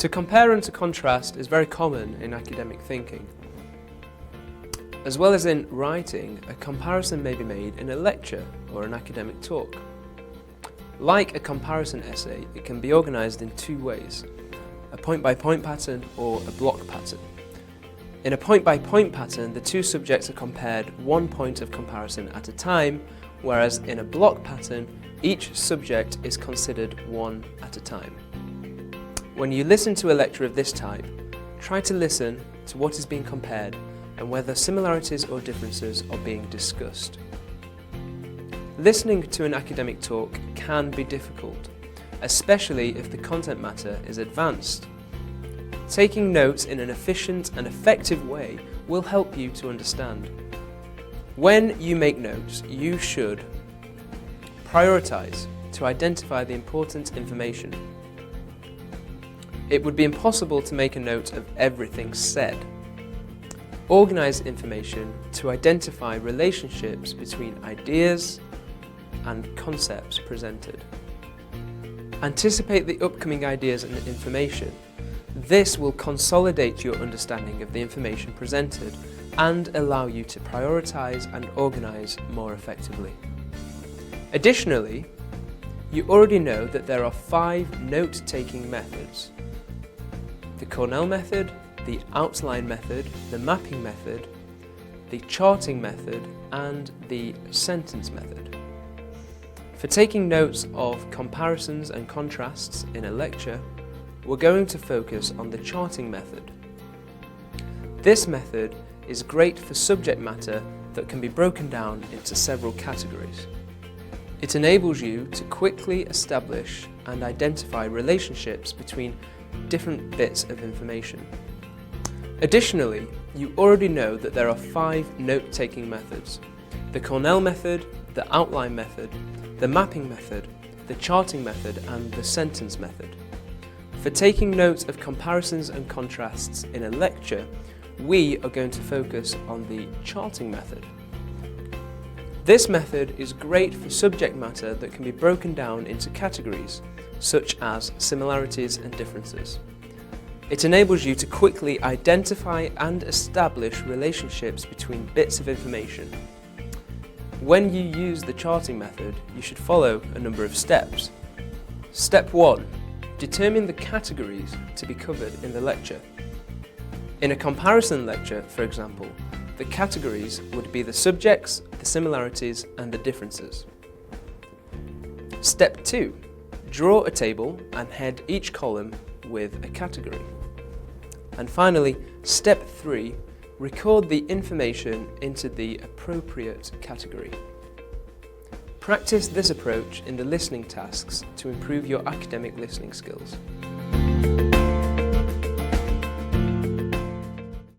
To compare and to contrast is very common in academic thinking. As well as in writing, a comparison may be made in a lecture or an academic talk. Like a comparison essay, it can be organised in two ways: a point-by-point pattern or a block pattern. In a point-by-point pattern, the two subjects are compared one point of comparison at a time, whereas in a block pattern, each subject is considered one at a time. When you listen to a lecture of this type, try to listen to what is being compared and whether similarities or differences are being discussed. Listening to an academic talk can be difficult, especially if the content matter is advanced. Taking notes in an efficient and effective way will help you to understand. When you make notes, you should prioritise to identify the important information. It would be impossible to make a note of everything said. Organise information to identify relationships between ideas and concepts presented. Anticipate the upcoming ideas and information. This will consolidate your understanding of the information presented and allow you to prioritise and organise more effectively. Additionally, you already know that there are 5 note-taking methods: the Cornell method, the outline method, the mapping method, the charting method, and the sentence method. For taking notes of comparisons and contrasts in a lecture, we're going to focus on the charting method. This method is great for subject matter that can be broken down into several categories. It enables you to quickly establish and identify relationships between different bits of information. Additionally, you already know that there are 5 note-taking methods: the Cornell method, the outline method, the mapping method, the charting method, and the sentence method. For taking notes of comparisons and contrasts in a lecture, we are going to focus on the charting method. This method is great for subject matter that can be broken down into categories, such as similarities and differences. It enables you to quickly identify and establish relationships between bits of information. When you use the charting method, you should follow a number of steps. Step 1. Determine the categories to be covered in the lecture. In a comparison lecture, for example, the categories would be the subjects, the similarities, and the differences. Step 2. Draw a table and head each column with a category. And finally, step 3. Record the information into the appropriate category. Practice this approach in the listening tasks to improve your academic listening skills.